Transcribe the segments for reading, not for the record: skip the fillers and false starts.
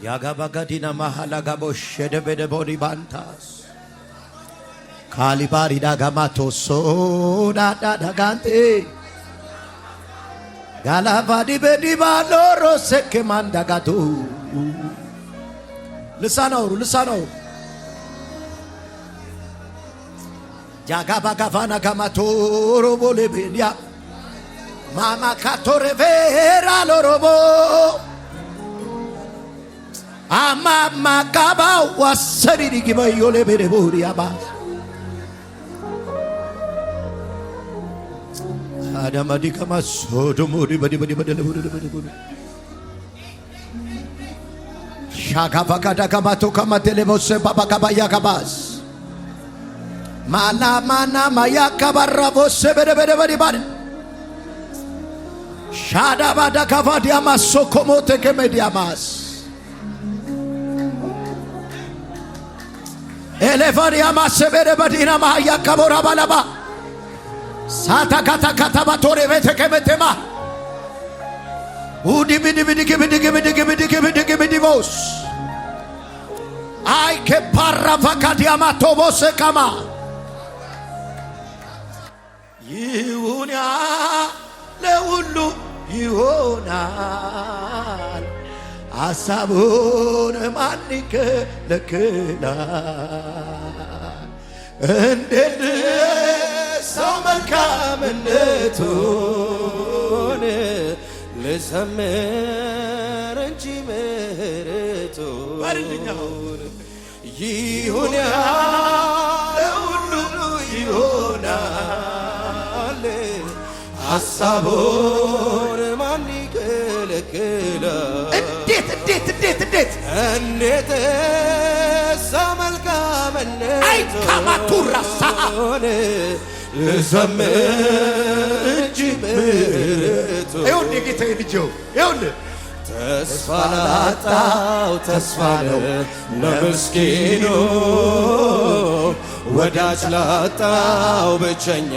ያጋባጋዲና ማሃላጋቦሽ የደበደ ቦዲ ባንታስ ካሊባሪ ዳጋማቶሶ ዳዳጋንቴ ጋላባዲ በዲባሎ ሮሰከ ማንዳጋቱ ልሳናው ያጋባጋፋና ጋማቶ ሮቦሌ ቤንያ ማማ ካቶሬቬራ ሎሮቦ አማማ ጋባው ዋሰሪዲ ግበዮሌ ቤሬቦሪያባ አዳማዲ ከማሶዶሞዲ በዲ ሻካፋካዳ ከማቶ ከማቴሌቦስ ባባካባያ ከባስ ማና ማያ ካባራቦስ በደ ባደ ሻዳባዳ ካፋዲያማስ ኮሞቴ ከሜዲያማስ ኤሌፋሪያማስ በደ በዲና ማያ ካቦራ ባላባ ሳታ ካታ ባቶሬ ቤተ ከመተማ ኡዲ ቢዲ አይ ከፓራፋካዲያማ ቶቦስ ከማ ይሁን ለሁሉ ይሆናል ሐሳቡን ማን ይከለክላል እንዴት ሰው መልካምነቱን ልዘምር እንጂ ምሕረቱን ይሁን ለሁሉ ይሆናል ሐሳቡን ማን ይከለክላል እንዴት ሰው መልካምነቱን ልዘምር እንጂ ምሕረቱን ይሁን ጌታዬ ልጄው ይሁን ተስፋ ላጣው ተስፋ ነው ለምስኪኑ ወዳጅ ላጣው ብቸኛ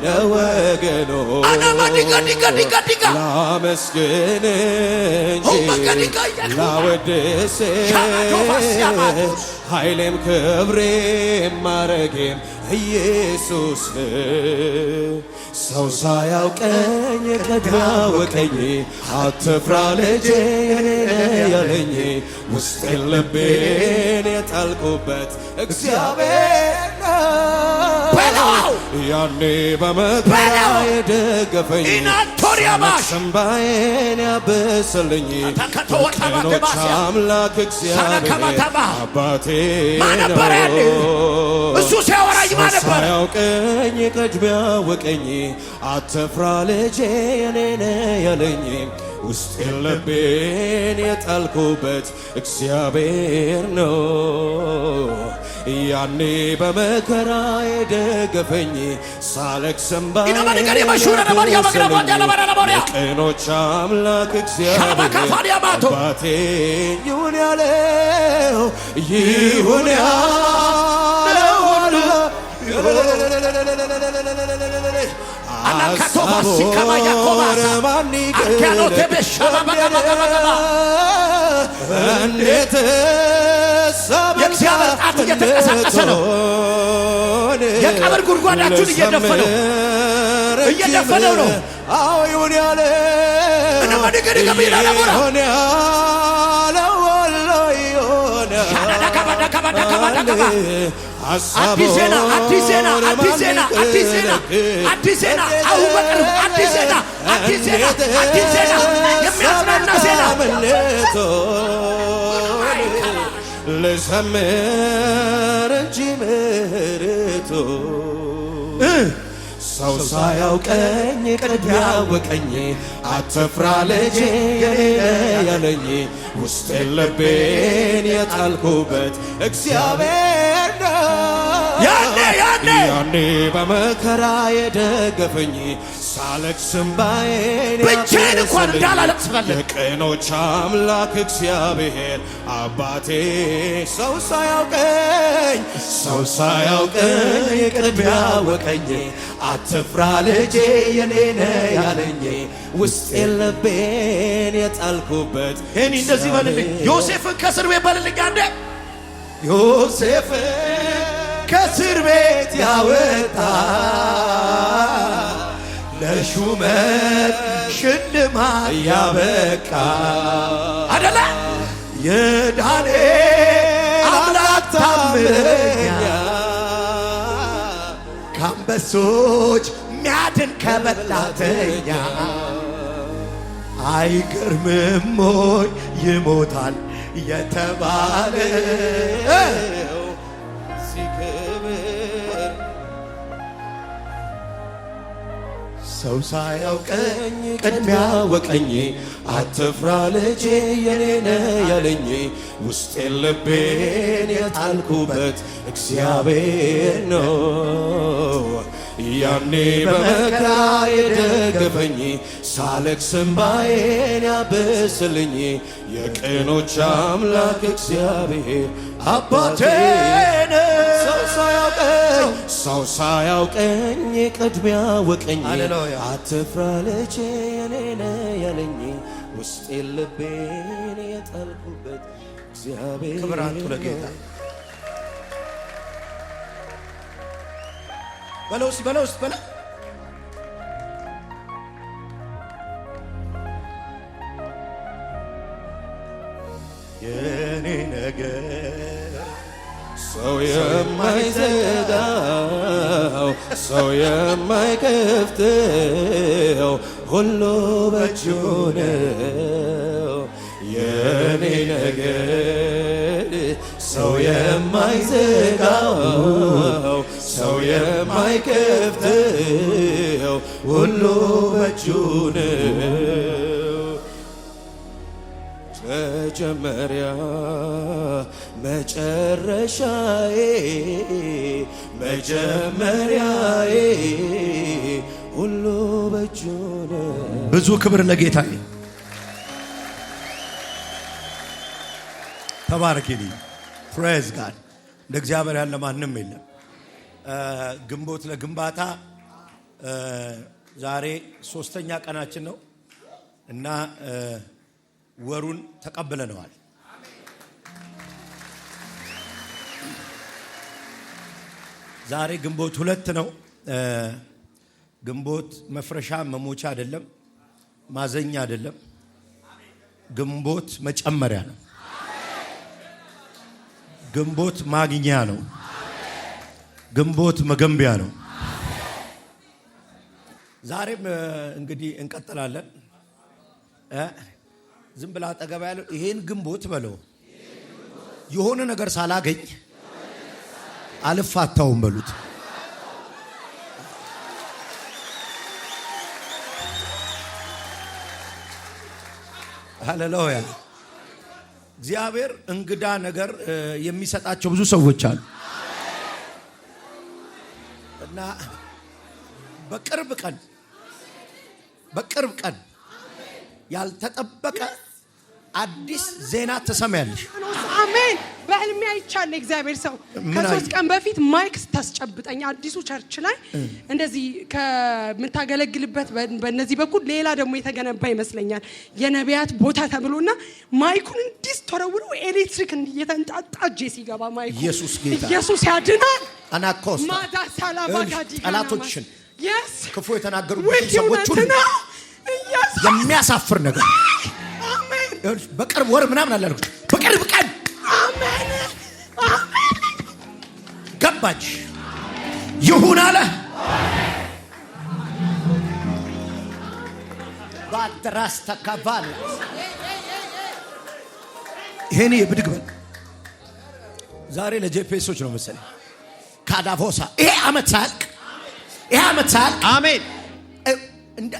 ነው ወገኑ ላመስግን እንጂ ላወድስ ኃይሌም ክብሬም ማረጌም ኢየሱስ ሰው ሳያውቀኝ ቀድሞ አወቀኝ አትፍራ ልጄ የኔ ነህ ያለኝ ውስጤን ልቤን የጣልኩበት እግዚአብሔር ነው ያኔ በመከራ የደገፈኝ ሰንባዬን ያበሰልኝ የቀኖች አምላክ እግዚአብሔር አባቴ ነው እሱ ሲያወራኝ ሳያውቀኝ ቀድሞ አወቀኝ አትፍራ ልጄ የኔ ነህ ያለኝ ውስጤን ልቤን የጣልኩበት እግዚአብሔር ነው ያኔ በመከራ የደገፈኝ ሳለቅስ እንባዬን ያበሰልኝ የቀኖች አምላክ እግዚአብሔር አባቴ ይሁን ያለው ይሁን እንዴት የእግዚአብሔር ጣት እየተንቀሳቀሰ ነው የቀብር ጉድጓዳችሁን እየደፈነው ነው አዎ ይሁን ያለ ይሁን ያለው አዲስ ዜና አሁን በቅርብ አዲስ ዜና የሚያጽናና ዜና ልዘምር እንጂ ምሕረቱን ሰው ሳያውቀኝ ቀድሞ አወቀኝ አትፍራ ልጄ የኔ ነህ ያለኝ ውስጤን ልቤን የጣልኩበት እግዚአብሔር ነው ያኔ በመከራ የደገፈኝ ሳለቅስ እምባዬን ብቻዬን እንኳን እንዳላለቅስ ፈለግ የቀኖች አምላክ እግዚአብሔር አባቴ ሰው ሳያውቀኝ ቅድሚያ አወቀኝ። አትፍራ ልጄ የኔ ነህ ያለኝ ውስጤን ልቤን የጣልኩበት እኔ እንደዚህ በልልኝ ዮሴፍን ከእስር ቤት በልልኝ አንዴ ዮሴፍን ከእስር ቤት ያወጣ ለሹመት ሽልማት ያበቃ አደለ የዳንኤል አምላክ ታምረኛ ከአንበሶች ሚያድን ከበላተኛ አይገርምም ሆይ ይሞታል የተባለው ሲከብር ሰው ሳያውቀኝ ቅድሚያ አወቀኝ። አትፍራ ልጄ የኔ ነህ ያለኝ ውስጤን ልቤን የጣልኩበት እግዚአብሔር ነው። ያኔ በመከራ የደገፈኝ ሳለቅስ እምባዬን ያብስልኝ የቀኖች አምላክ እግዚአብሔር አባቴ ነው። ሰው ሳያውቀኝ ቅድሚያ አወቀኝ። አትፍራ ልጄ የኔ ነህ ያለኝ ውስጤን ልቤን የጣልኩበት እግዚአብሔር ክብር አንቱ ለጌታ በለውስ በለ የኔ ነገር ሰው የማይዘጋው ሰው የማይከፍተው ሁሉ በእጁ ነው። የኔ ነገር ሰው የማይዘጋው ሰው የማይከፍተው ሁሉ በእጁ ነው። መጀመሪያ መጨረሻዬ መጀመሪያዬ ሁሉ በእጁ ነው። ብዙ ክብር ለጌታዬ። ተባረክልኝ። ፕሬዝ ጋድ። እንደ እግዚአብሔር ያለ ማንም የለም። ግንቦት ለግንባታ ዛሬ 3ኛ ቀናችን ነው እና ወሩን ተቀብለነዋል። ዛሬ ግንቦት 2 ነው። ግንቦት መፍረሻ መሞቻ አይደለም፣ ማዘኛ አይደለም። ግንቦት መጨመሪያ ነው። ግንቦት ማግኛ ነው። ግንቦት መገንቢያ ነው። ዛሬም እንግዲህ እንቀጥላለን። ዝም ብላ አጠገባ ያለው ይሄን ግንቦት በለው የሆነ ነገር ሳላገኝ አልፋታውም በሉት። ሃሌሉያ። እግዚአብሔር እንግዳ ነገር የሚሰጣቸው ብዙ ሰዎች አሉ እና በቅርብ ቀን ያልተጠበቀ አዲስ ዜና ተሰማያለሽ። አሜን። በህልሜ አይቻለሁ። እግዚአብሔር ሰው ከ3 ቀን በፊት ማይክ ታስጨብጠኝ አዲሱ ቸርች ላይ እንደዚህ ከምታገለግልበት በእነዚህ በኩል ሌላ ደግሞ የተገነባ ይመስለኛል የነቢያት ቦታ ተብሎና ማይኩን እንዲስ ተወረውሮ ኤሌክትሪክ እየተንጣጣ እጄ ሲገባ ማይኩ ኢየሱስ ያድናል። አናኮስ ማዳ ሳላባጋዲ ጠላቶችን ክፉ የተናገሩ ሰዎች ሁሉ የሚያሳፍር ነገር በቅርብ ወር ምናምን አላልኩ። በቅርብ ቀን አሜን ገባች ይሁን አለ። ባትራስ ተካባል ይሄኔ ብድግ በል። ዛሬ ለጄፒኤሶች ነው መሰለኝ ካዳቮሳ ይሄ አመት ሳልቅ አሜን።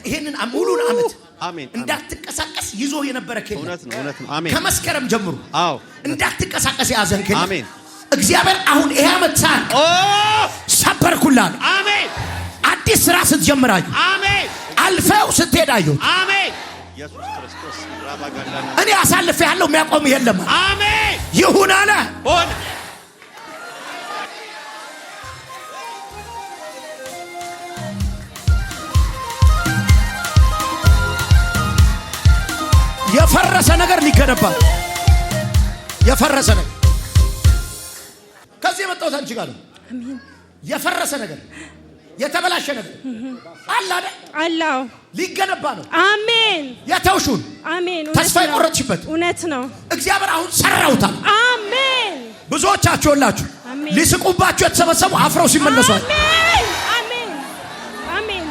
ይሄንን ሙሉን አመት አሜን እንዳትንቀሳቀስ ይዞ የነበረ ከለ እውነት ነው አሜን። ከመስከረም ጀምሮ አዎ እንዳትንቀሳቀስ ያዘን ከለ አሜን። እግዚአብሔር አሁን ይሄ አመት ሳልቅ ሰበርኩላል። አሜን። አዲስ ስራ ስትጀምራዩ አሜን አልፈው ስትሄዳዩ አሜን ኢየሱስ ክርስቶስ ራባጋላና እኔ አሳልፌ ያለው የሚያቆም የለም አሜን ይሁን አለ ሆነ የፈረሰ ነገር ሊገነባ የፈረሰ ነገር ከዚህ የመጣሁት አንቺ ጋር ነው አሜን የፈረሰ ነገር የተበላሸ ነገር አለ አይደል አላህ ሊገነባ ነው አሜን የተውሹን አሜን ተስፋ የቆረጥሽበት እውነት ነው እግዚአብሔር አሁን ሰራውታል አሜን ብዙዎቻችሁ ሁላችሁ አሜን ሊስቁባችሁ የተሰበሰቡ አፍረው ሲመለሱ አሜን አሜን አሜን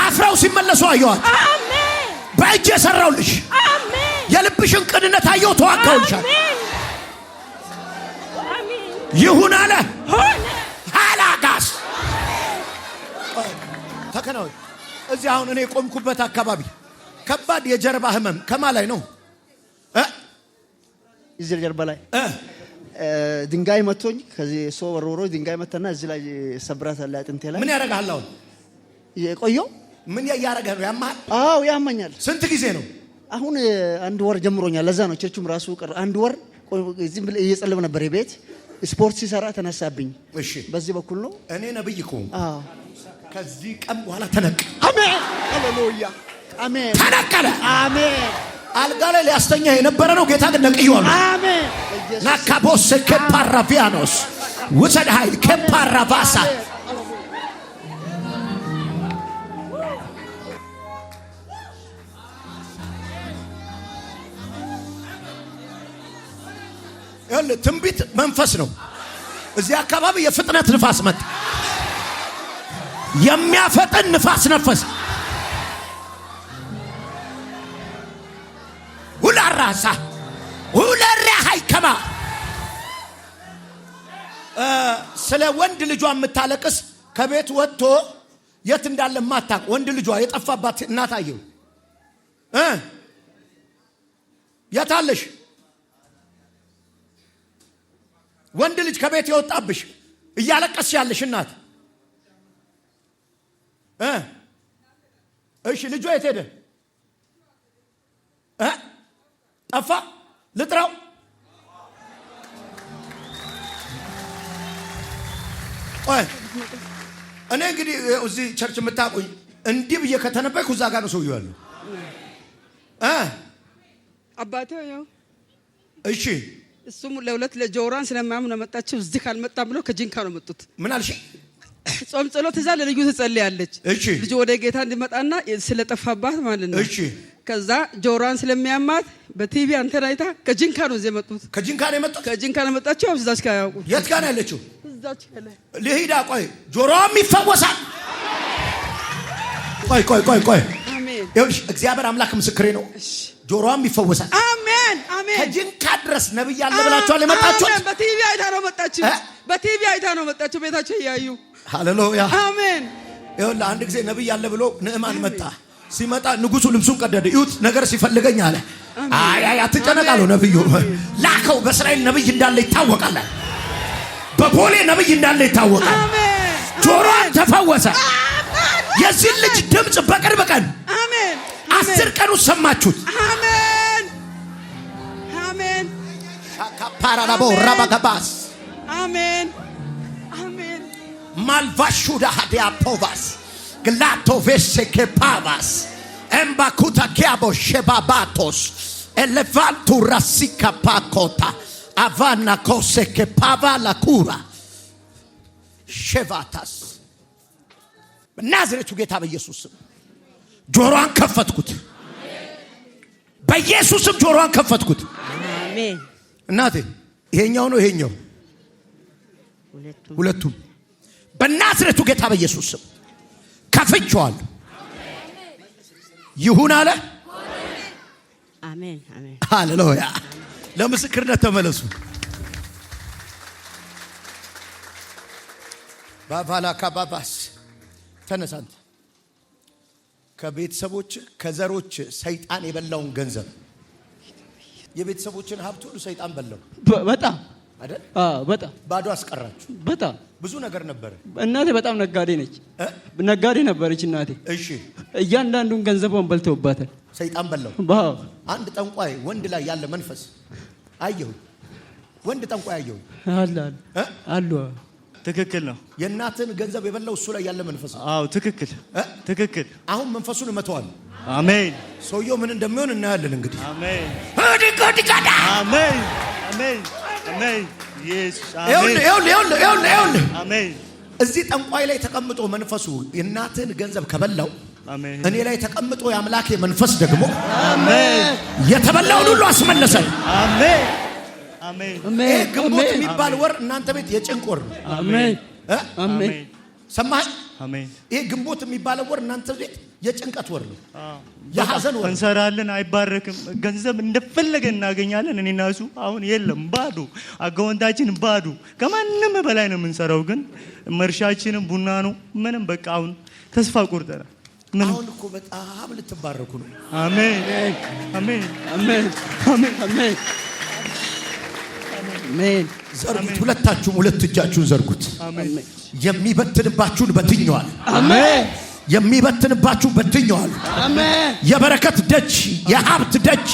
አፍረው ሲመለሱ አየዋል አሜን በእጅ የሰራውልሽ አሜን የልብሽን ቅንነት አየው ተዋጋውልሻል አሜን ይሁን አለ ሆነ ሃላጋስ ተከናወን እዚህ አሁን እኔ ቆምኩበት አካባቢ ከባድ የጀርባ ህመም ከማላይ ነው እዚህ ጀርባ ላይ ድንጋይ መቶኝ ከዚህ ሰው ወሮሮ ድንጋይ መተና እዚህ ላይ ሰብራት አለ አጥንቴ ላይ ምን ያረጋል አሁን የቆየው ምን ያያረጋ ነው ያማል አው ያመኛል ስንት ጊዜ ነው አሁን አንድ ወር ጀምሮኛል ለዛ ነው ቸርቹም ራሱ አንድ ወር እዚህ ብለ እየጸለብ ነበር የቤት ስፖርት ሲሰራ ተነሳብኝ እሺ በዚህ በኩል ነው እኔ ነብይ እኮ አዎ ከዚህ ቀን በኋላ ተነቅ አሜን ሃሌሉያ አሜን ተነቀለ አሜን አልጋ ላይ ሊያስተኛ የነበረ ነው ጌታ ግን ነቅዩዋል አሜን ናካቦስ ከፓራቪያኖስ ወሰድ ኃይል ከፓራቫሳ ያለ ትንቢት መንፈስ ነው እዚህ አካባቢ የፍጥነት ንፋስ መጣ የሚያፈጥን ንፋስ ነፈስ ሁላራሳ ሁለራ ሃይከማ ስለ ወንድ ልጇ የምታለቅስ ከቤት ወጥቶ የት እንዳለ ማታቅ ወንድ ልጇ የጠፋባት እናት አየው የታለሽ ወንድ ልጅ ከቤት የወጣብሽ እያለቀስሽ ያለሽ እናት እሺ ልጇ የት ሄደ ጠፋ ልጥራው እኔ እንግዲህ እዚህ ቸርች የምታቆኝ እንዲህ ብዬ ከተነበይኩ እዛ ጋር ነው ሰውዬው ያለው አባቴ ያው እሺ እሱም ለሁለት ለጆራን ስለማያምን ነው መጣችው እዚህ ካልመጣ ብሎ ከጂንካ ነው መጡት ምን አልሽ ጾም ጸሎት እዛ ለልዩ ትጸልያለች እሺ ልጅ ወደ ጌታ እንዲመጣና ስለጠፋባት ማለት ነው እሺ ከዛ ጆራን ስለሚያማት በቲቪ አንተን አይታ ከጂንካ ነው እዚህ መጡት ከጂንካ ነው የመጣው ከጂንካ ነው መጣችው እዛች ጋር ያውቁ የት ጋር ነው ያለችው እዛች ከለ ልሂዳ ቆይ ጆሮም ይፈወሳል ቆይ አሜን ይኸውልሽ እግዚአብሔር አምላክ ምስክሬ ነው ጆሮም ይፈወሳል አሜን አሜን ከጂንካ ድረስ ነብይ አለ ብላችኋል የመጣችሁት አሜን በቲቪ አይታ ነው መጣችው በቲቪ አይታ ነው መጣችው ቤታቸው ያዩ ሃሌሉያ አሜን ይኸውልህ አንድ ጊዜ ነብይ አለ ብሎ ንዕማን መጣ ሲመጣ ንጉሱ ልብሱን ቀደደ ይሁት ነገር ሲፈልገኝ አለ አይ አትጨነቃለሁ ነብዩ ላከው በእስራኤል ነብይ እንዳለ ይታወቃል በቦሌ ነብይ እንዳለ ይታወቃል አሜን ጆሮን ተፈወሰ የዚህ ልጅ ድምጽ በቅርብ ቀን አሜን 10 ቀን ሰማችሁት አሜን አሜን ካፓራላቦ ራባጋባስ አሜን አሜን ማልቫሹዳ ሀዲያ ፖቫስ ግላቶ ቬሴኬ ፓቫስ ኤምባኩታ ኪያቦ ሼባባቶስ ኤሌቫንቱ ራሲካ ፓኮታ አቫና ኮሴኬ ፓቫ ላኩራ ሼቫታስ በናዝሬቱ ጌታ በኢየሱስ ስም ጆሮዋን ከፈትኩት በኢየሱስ ስም ጆሮዋን ከፈትኩት አሜን እናቴ ይሄኛው ነው ይሄኛው ሁለቱም በናዝሬቱ ጌታ በኢየሱስ ስም ከፍቼዋለሁ ይሁን አለ አሜን አሜን ሃሌሉያ ለምስክርነት ተመለሱ ባባላ ካባባስ ተነሳንተ ከቤተሰቦች ከዘሮች ሰይጣን የበላውን ገንዘብ የቤተሰቦችን ሀብት ሁሉ ሰይጣን በላው በጣም አይደል? በጣም ባዶ አስቀራችሁ። በጣም ብዙ ነገር ነበር። እናቴ በጣም ነጋዴ ነች። ነጋዴ ነበረች እናቴ። እሺ እያንዳንዱን ገንዘቧን በልተውባታል። ሰይጣን በላው። አንድ ጠንቋይ ወንድ ላይ ያለ መንፈስ አየሁ። ወንድ ጠንቋይ አየሁ። አሉ። ትክክል ነው። የእናትን ገንዘብ የበላው እሱ ላይ ያለ መንፈስ ነው። አዎ ትክክል ትክክል። አሁን መንፈሱን እመተዋል። አሜን። ሰውየው ምን እንደሚሆን እናያለን እንግዲህ። አሜን አሜን አሜን አሜን። ኢየሱስ አሜን አሜን። እዚህ ጠንቋይ ላይ ተቀምጦ መንፈሱ የእናትን ገንዘብ ከበላው እኔ ላይ ተቀምጦ የአምላኬ መንፈስ ደግሞ የተበላውን ሁሉ አስመለሰ። አሜን አሜን። ግንቦት የሚባል ወር እናንተ ቤት የጭንቅ ወር ነው። አሜን አሜን። ሰማህ? አሜን። ይሄ ግንቦት የሚባል ወር እናንተ ቤት የጭንቀት ወር ነው፣ የሐዘን ወር። እንሰራለን፣ አይባረክም። ገንዘብ እንደፈለገ እናገኛለን። እኔና እሱ አሁን የለም፣ ባዶ አካውንታችን ባዶ። ከማንም በላይ ነው የምንሰራው፣ ግን መርሻችንም ቡና ነው። ምንም በቃ አሁን ተስፋ ቆርጠናል። አሁን እኮ በጣም ልትባረኩ ነው። አሜን አሜን አሜን አሜን አሜን። ዘርጉት፣ ሁለታችሁም ሁለት እጃችሁን ዘርጉት። የሚበትንባችሁን በትኛዋል። አሜን። የሚበትንባችሁን በትኛዋል። አሜን። የበረከት ደጅ፣ የሀብት ደጅ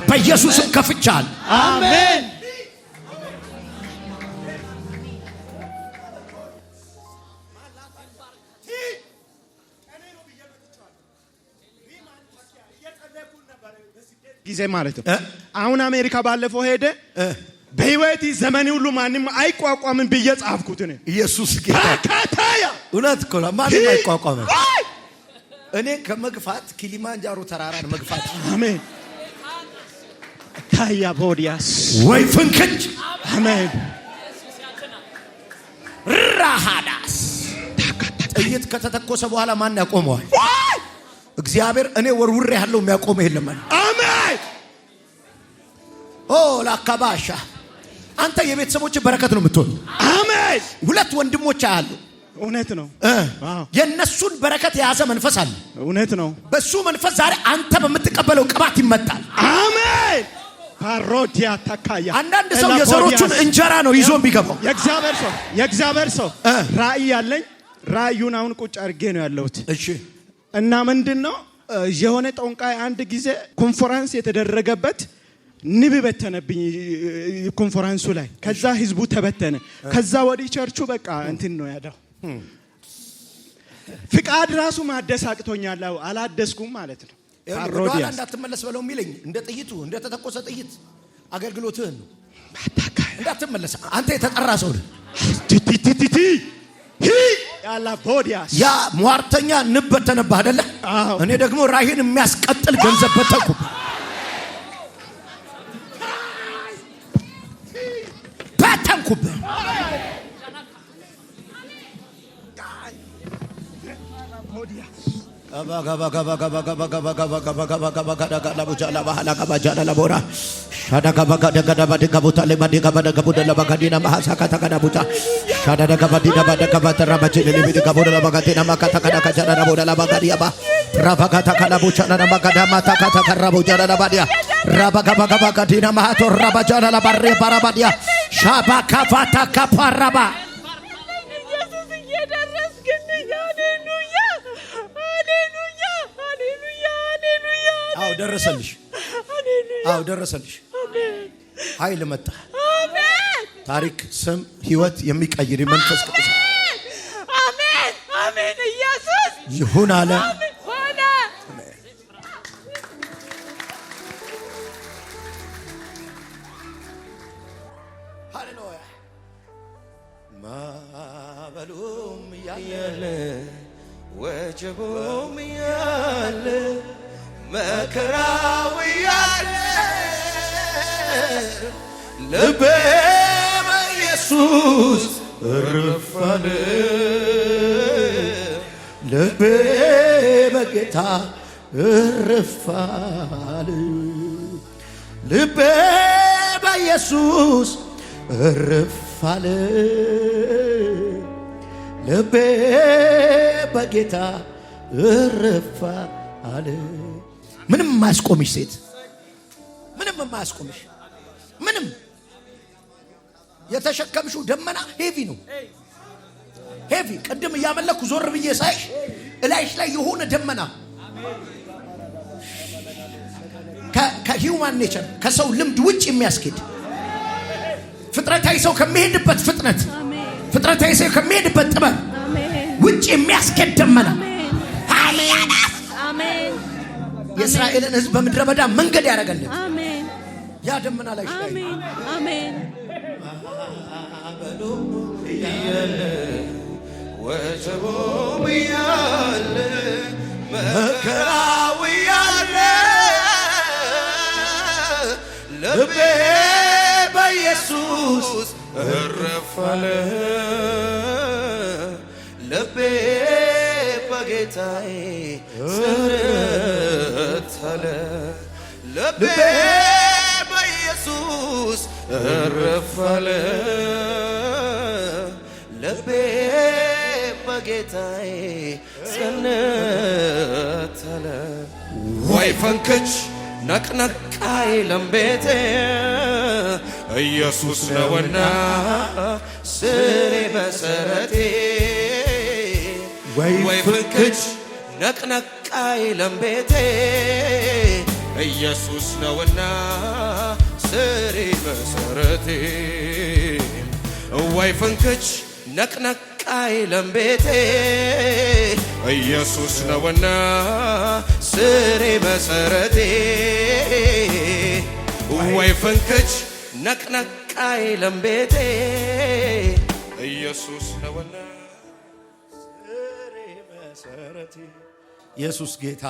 በኢየሱስም ከፍቻል። አሜን። ጊዜ ማለት ነው። አሁን አሜሪካ ባለፈው ሄደ። በህይወት ዘመን ሁሉ ማንም አይቋቋምን ብዬ ጻፍኩት ነው። ኢየሱስ ጌታ ታያ እውነት እኮ ነው። ማንም አይቋቋምን። እኔ ከመግፋት ኪሊማንጃሮ ተራራን መግፋት። አሜን። ታያ ቦዲያስ ወይ ፍንክች። አሜን። ራሃዳስ ጥይት ከተተኮሰ በኋላ ማን ያቆመዋል? እግዚአብሔር። እኔ ወርውሬ ያለው የሚያቆመው የለም። አሜን። ኦ ላካባሻ አንተ የቤተሰቦች በረከት ነው የምትሆን። አሜን። ሁለት ወንድሞች አሉ። እውነት ነው። የነሱን በረከት የያዘ መንፈስ አለ። እውነት ነው። በሱ መንፈስ ዛሬ አንተ በምትቀበለው ቅባት ይመጣል። አሜን። ፓሮዲያ ታካያ አንዳንድ ሰው የዘሮቹን እንጀራ ነው ይዞ የሚገባው። የእግዚአብሔር ሰው ራእይ ያለኝ ራእዩን አሁን ቁጭ አድርጌ ነው ያለሁት። እሺ። እና ምንድነው የሆነ ጠንቋይ አንድ ጊዜ ኮንፈረንስ የተደረገበት ንብ በተነብኝ ኮንፈረንሱ ላይ። ከዛ ህዝቡ ተበተነ። ከዛ ወዲህ ቸርቹ በቃ እንትን ነው ያለው። ፍቃድ ራሱ ማደስ አቅቶኛል። አላደስኩም ማለት ነው። ወደኋላ እንዳትመለስ በለው የሚለኝ እንደ ጥይቱ እንደ ተተኮሰ ጥይት አገልግሎትህን ነው እንዳትመለስ። አንተ የተጠራ ሰው ነህ። ያላ ቦዲያስ ያ ሟርተኛ ንብ በተነብህ አይደለ? እኔ ደግሞ ራይህን የሚያስቀጥል ገንዘብ በተንኩ። በተንኩብህ አዎ ደረሰልሽ። አዎ ደረሰልሽ። ኃይል መጣ። ታሪክ፣ ስም፣ ህይወት የሚቀይር መንፈስ ቅዱስ አሜን አሜን። ኢየሱስ ይሁን አለ። ሆነ። ሃሌሉያ። ማዕበሉም ያለ ወጀቡም ያለ መከራው ያለ ልቤ በኢየሱስ እረፍ አለ። ልቤ በጌታ እረፍ አለ። ልቤ በኢየሱስ እረፍ አለ። ልቤ በጌታ እረፍ አለ። ምንም የማያስቆምሽ ሴት፣ ምንም የማያስቆምሽ፣ ምንም የተሸከምሽው ደመና ሄቪ ነው። ሄቪ ቅድም እያመለኩ ዞር ብዬ ሳይሽ እላይሽ ላይ የሆነ ደመና ከሂውማን ኔቸር ከሰው ልምድ ውጭ የሚያስኬድ ፍጥረታዊ ሰው ከሚሄድበት ፍጥነት ፍጥረታዊ ሰው ከሚሄድበት ጥበብ ውጭ የሚያስኬድ ደመና አሜን። የእስራኤልን ሕዝብ በምድረ በዳ መንገድ ያደረገልን ያ ደመና ላይ አሜን። ወጀቦም ያለ መከራው ያለ ልቤ በኢየሱስ እረፋለ ልቤ በጌታዬ ጽርታለ ልቤ በኢየሱስ እረፋለ ልቤ በጌታዬ ጽንታለ ወይ ፈንክች ነቅነቃይ ለምቤቴ ኢየሱስ ነውና ስሬ መሰረቴ ወይ ፍንክች ነቅነቃይ ለምቤቴ ኢየሱስ ነውና ስሬ መሰረቴ ወይ ፍንክች ነቅነቃይ ለምቤቴ ኢየሱስ ነውና ስሬ መሰረቴ ወይ ፍንክች ነቅነቃይ ለምቤቴ ኢየሱስ ነውና ስሬ መሰረቴ ኢየሱስ ጌታ